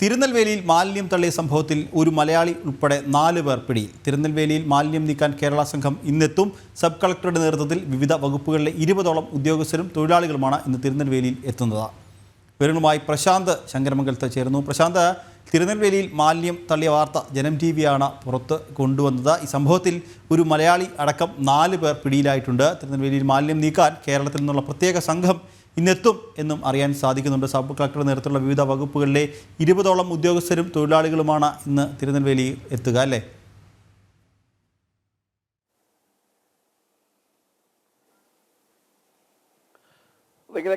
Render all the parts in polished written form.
തിരുനെൽവേലിയിൽ മാലിന്യം തള്ളിയ സംഭവത്തിൽ ഒരു മലയാളി ഉൾപ്പെടെ 4 പേർ പിടിയിൽ. തിരുനെൽവേലിയിൽ മാലിന്യം നീക്കാൻ കേരള സംഘം ഇന്നെത്തും. സബ് കളക്ടറുടെ നേതൃത്വത്തിൽ വിവിധ വകുപ്പുകളിലെ 20ഓളം ഉദ്യോഗസ്ഥരും തൊഴിലാളികളുമാണ് ഇന്ന് തിരുനെൽവേലിയിൽ എത്തുന്നത്. വിവരങ്ങളുമായി പ്രശാന്ത് ശങ്കരമംഗലത്ത് ചേരുന്നു. പ്രശാന്ത്, തിരുനെൽവേലിയിൽ മാലിന്യം തള്ളിയ വാർത്ത ജനം TV-യാണ് പുറത്ത് കൊണ്ടുവന്നത്. ഈ സംഭവത്തിൽ ഒരു മലയാളി അടക്കം 4 പേർ പിടിയിലായിട്ടുണ്ട്. തിരുനെൽവേലിയിൽ മാലിന്യം നീക്കാൻ കേരളത്തിൽ നിന്നുള്ള പ്രത്യേക സംഘം ഇന്നെത്തും എന്നും അറിയാൻ സാധിക്കുന്നുണ്ട്. സബ് കളക്ടറുടെ നേതൃത്വത്തിലുള്ള വിവിധ വകുപ്പുകളിലെ 20ഓളം ഉദ്യോഗസ്ഥരും തൊഴിലാളികളുമാണ് ഇന്ന് തിരുനെൽവേലിയിൽ എത്തുക, അല്ലേ?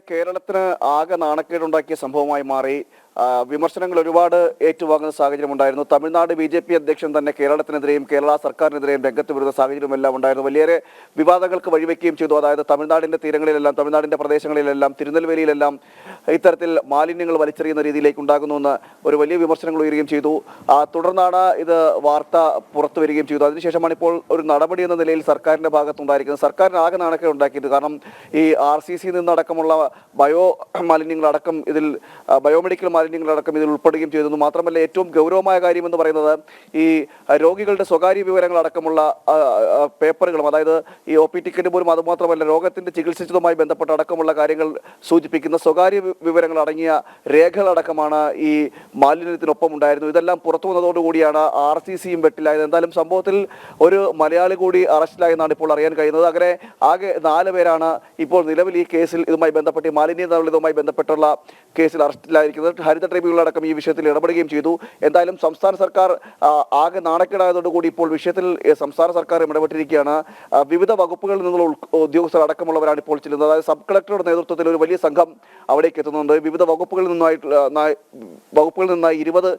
കേരളത്തിന് ആകെ നാണക്കേടുണ്ടാക്കിയ സംഭവമായി മാറി. വിമർശനങ്ങൾ ഒരുപാട് ഏറ്റുവാങ്ങുന്ന സാഹചര്യമുണ്ടായിരുന്നു. തമിഴ്നാട് BJP അധ്യക്ഷൻ തന്നെ കേരളത്തിനെതിരെയും കേരള സർക്കാരിനെതിരെയും രംഗത്ത് വരുന്ന സാഹചര്യമെല്ലാം ഉണ്ടായിരുന്നു. വലിയേറെ വിവാദങ്ങൾക്ക് വഴിവെക്കുകയും ചെയ്തു. അതായത് തമിഴ്നാടിന്റെ തീരങ്ങളിലെല്ലാം, തമിഴ്നാടിന്റെ പ്രദേശങ്ങളിലെല്ലാം, തിരുനെൽവേലിയിലെല്ലാം ഇത്തരത്തിൽ മാലിന്യങ്ങൾ വലിച്ചെറിയുന്ന രീതിയിലേക്ക് ഉണ്ടാകുന്നുവെന്ന് ഒരു വലിയ വിമർശനങ്ങൾ ഉയരുകയും ചെയ്തു. തുടർന്നാണ് ഇത് വാർത്ത പുറത്തു വരികയും ചെയ്തു. അതിനുശേഷമാണ് ഇപ്പോൾ ഒരു നടപടി എന്ന നിലയിൽ സർക്കാരിന്റെ ഭാഗത്തുണ്ടായിരിക്കുന്നത്. സർക്കാരിന് ആകെ നാണക്കേട് ഉണ്ടാക്കിയത് കാരണം ഈ RCC നിന്നടക്കമുള്ള ബയോ മാലിന്യങ്ങളടക്കം ഇതിൽ ബയോമെഡിക്കൽ മാലിന്യങ്ങളടക്കം ഇതിൽ ഉൾപ്പെടുകയും ചെയ്തു. മാത്രമല്ല, ഏറ്റവും ഗൗരവമായ കാര്യം എന്ന് പറയുന്നത് ഈ രോഗികളുടെ സ്വകാര്യ വിവരങ്ങളടക്കമുള്ള പേപ്പറുകളും, അതായത് ഈ OP ടിക്കറ്റ് പോലും, അതുമാത്രമല്ല രോഗത്തിന്റെ ചികിത്സിച്ചതുമായി ബന്ധപ്പെട്ട അടക്കമുള്ള കാര്യങ്ങൾ സൂചിപ്പിക്കുന്ന സ്വകാര്യ വിവരങ്ങൾ അടങ്ങിയ രേഖകളടക്കമാണ് ഈ മാലിന്യത്തിനൊപ്പം ഉണ്ടായിരുന്നു. ഇതെല്ലാം പുറത്തു വന്നതോടുകൂടിയാണ് RCCയും വെട്ടിലായത്. എന്തായാലും സംഭവത്തിൽ ഒരു മലയാളി കൂടി അറസ്റ്റിലായെന്നാണ് ഇപ്പോൾ അറിയാൻ കഴിയുന്നത്. അങ്ങനെ ആകെ 4 പേരാണ് ഇപ്പോൾ നിലവിൽ ഈ കേസിൽ ഇതുമായി ബന്ധപ്പെട്ട് മാലിന്യം തള്ളിയതുമായി ബന്ധപ്പെട്ടുള്ള കേസിൽ അറസ്റ്റിലായിരിക്കുന്നത്. ഹരിത ട്രിബ്യൂണലടക്കം ഈ വിഷയത്തിൽ ഇടപെടുകയും ചെയ്തു. എന്തായാലും സംസ്ഥാന സർക്കാർ ആകെ നാണക്കേടായതോടുകൂടി ഇപ്പോൾ വിഷയത്തിൽ സംസ്ഥാന സർക്കാർ ഇടപെട്ടിരിക്കുകയാണ്. വിവിധ വകുപ്പുകളിൽ നിന്നുള്ള ഉദ്യോഗസ്ഥർ അടക്കമുള്ളവരാണ് ഇപ്പോൾ ചെല്ലുന്നത്. അതായത് സബ് കളക്ടറുടെ നേതൃത്വത്തിൽ ഒരു വലിയ സംഘം അവിടേക്ക് എത്തുന്നുണ്ട്. വിവിധ വകുപ്പുകളിൽ നിന്നായി 20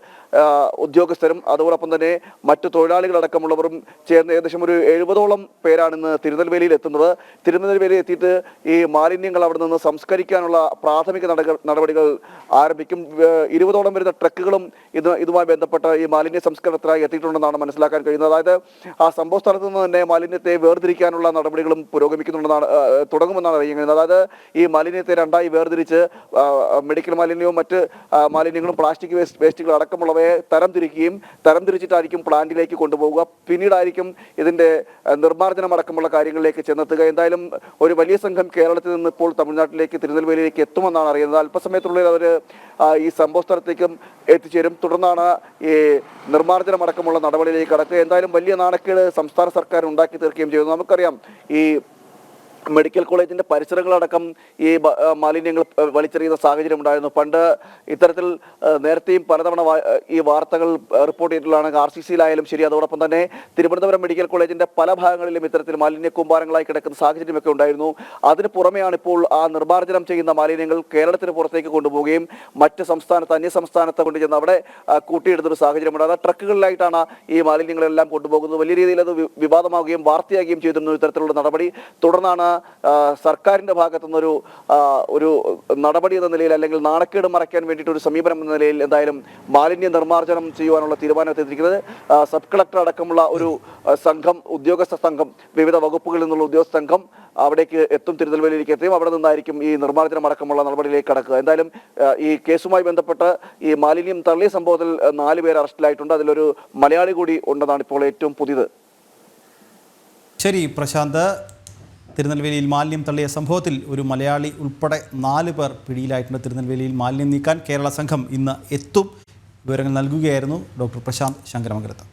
ഉദ്യോഗസ്ഥരും അതോടൊപ്പം തന്നെ മറ്റു തൊഴിലാളികളടക്കമുള്ളവരും ചേർന്ന് ഏകദേശം ഒരു 70ഓളം പേരാണ് ഇന്ന് തിരുനെൽവേലിയിൽ എത്തുന്നത്. തിരുനെൽവേലിയിൽ എത്തിയിട്ട് ഈ മാലിന്യങ്ങൾ അവിടെ നിന്ന് സംസ്കരിക്കാനുള്ള പ്രാഥമിക നടപടികൾ ആരംഭിക്കും. 20ഓളം വരുന്ന ട്രക്കുകളും ഇതുമായി ബന്ധപ്പെട്ട ഈ മാലിന്യ സംസ്കരണത്തിനായി എത്തിയിട്ടുണ്ടെന്നാണ് മനസ്സിലാക്കാൻ കഴിയുന്നത്. അതായത് ആ സംഭവ സ്ഥലത്ത് നിന്ന് തന്നെ മാലിന്യത്തെ വേർതിരിക്കാനുള്ള നടപടികളും തുടങ്ങുമെന്നാണ് അറിയാൻ കഴിയുന്നത്. അതായത് ഈ മാലിന്യത്തെ 2ആയി വേർതിരിച്ച് മെഡിക്കൽ മാലിന്യവും മറ്റ് മാലിന്യങ്ങളും പ്ലാസ്റ്റിക് വേസ്റ്റുകൾ അടക്കമുള്ളവയെ തരംതിരിച്ചിട്ടായിരിക്കും പ്ലാന്റിലേക്ക് കൊണ്ടുപോവുക. പിന്നീടായിരിക്കും ഇതിന്റെ നിർമ്മാർജ്ജനം അടക്കമുള്ള കാര്യങ്ങളിലേക്ക് ചെന്നെത്തുക. എന്തായാലും ഒരു വലിയ സംഘം കേരളത്തിൽ നിന്ന് ഇപ്പോൾ തമിഴ്നാട്ടിലേക്ക് തിരുനെൽവേലിയിലേക്ക് എത്തുമെന്നാണ് അറിയുന്നത്. അല്പസമയത്തിനുള്ളിൽ അവർ ഈ സംഭവ സ്ഥലത്തേക്കും എത്തിച്ചേരും. തുടർന്നാണ് ഈ നിർമ്മാർജ്ജനം അടക്കമുള്ള നടപടിയിലേക്ക് കടക്കുക. എന്തായാലും വലിയ നാണക്കേട് സംസ്ഥാന സർക്കാർ ഉണ്ടാക്കി തീർക്കുകയും ചെയ്യുന്നു. നമുക്കറിയാം, ഈ മെഡിക്കൽ കോളേജിന്റെ പരിസരങ്ങളടക്കം ഈ മാലിന്യങ്ങൾ വലിച്ചെറിയുന്ന സാഹചര്യം ഉണ്ടായിരുന്നു. പണ്ട് ഇത്തരത്തിൽ നേരത്തെയും പലതവണ ഈ വാർത്തകൾ റിപ്പോർട്ട് ചെയ്തിട്ടുള്ളതാണ്. RCCയിലായാലും ശരി, അതോടൊപ്പം തന്നെ തിരുവനന്തപുരം മെഡിക്കൽ കോളേജിന്റെ പല ഭാഗങ്ങളിലും ഇത്തരത്തിൽ മാലിന്യ കൂമ്പാരങ്ങളായി കിടക്കുന്ന സാഹചര്യമൊക്കെ ഉണ്ടായിരുന്നു. അതിന് പുറമെയാണ് ഇപ്പോൾ ആ നിർമ്മാർജ്ജനം ചെയ്യുന്ന മാലിന്യങ്ങൾ കേരളത്തിന് പുറത്തേക്ക് കൊണ്ടുപോവുകയും മറ്റ് സംസ്ഥാനത്ത്, അന്യസംസ്ഥാനത്ത് കൊണ്ടുചെന്ന് അവിടെ കൂട്ടിയിടുന്നൊരു സാഹചര്യമുണ്ട്. അത് ട്രക്കുകളിലായിട്ടാണ് ഈ മാലിന്യങ്ങളെല്ലാം കൊണ്ടുപോകുന്നത്. വലിയ രീതിയിൽ അത് വിവാദമാവുകയും വാർത്തയാകുകയും ചെയ്തിരുന്നു ഇത്തരത്തിലുള്ള നടപടി. തുടർന്നാണ് സർക്കാരിന്റെ ഭാഗത്തുനിന്നൊരു നടപടി എന്ന നിലയിൽ, അല്ലെങ്കിൽ നാണക്കേട് മറയ്ക്കാൻ വേണ്ടിയിട്ട് ഒരു സമീപനം എന്ന നിലയിൽ എന്തായാലും മാലിന്യ നിർമ്മാർജ്ജനം ചെയ്യുവാനുള്ള തീരുമാനമെത്തിയിരിക്കുന്നത്. സബ് കളക്ടർ അടക്കമുള്ള ഒരു സംഘം, ഉദ്യോഗസ്ഥ സംഘം, വിവിധ വകുപ്പുകളിൽ നിന്നുള്ള ഉദ്യോഗസ്ഥ സംഘം അവിടേക്ക് എത്തും, തിരുനെൽവേലിയിലേക്ക് എത്തും. അവിടെ നിന്നായിരിക്കും ഈ നിർമ്മാർജ്ജനം അടക്കമുള്ള നടപടിയിലേക്ക് കടക്കുക. എന്തായാലും ഈ കേസുമായി ബന്ധപ്പെട്ട് ഈ മാലിന്യം തള്ളിയ സംഭവത്തിൽ 4 പേർ അറസ്റ്റിലായിട്ടുണ്ട്. അതിലൊരു മലയാളി കൂടി ഉണ്ടെന്നാണ് ഇപ്പോൾ ഏറ്റവും പുതിയത്. ശരി പ്രശാന്ത്, തിരുനെൽവേലിയിൽ മാലിന്യം തള്ളിയ സംഭവത്തിൽ ഒരു മലയാളി ഉൾപ്പെടെ 4 പേർ പിടിയിലായിട്ടുണ്ട്. തിരുനെൽവേലിയിൽ മാലിന്യം നീക്കാൻ കേരള സംഘം ഇന്ന് എത്തും. വിവരങ്ങൾ നൽകുകയായിരുന്നു ഡോക്ടർ പ്രശാന്ത് ശങ്കരമംഗലത്ത്.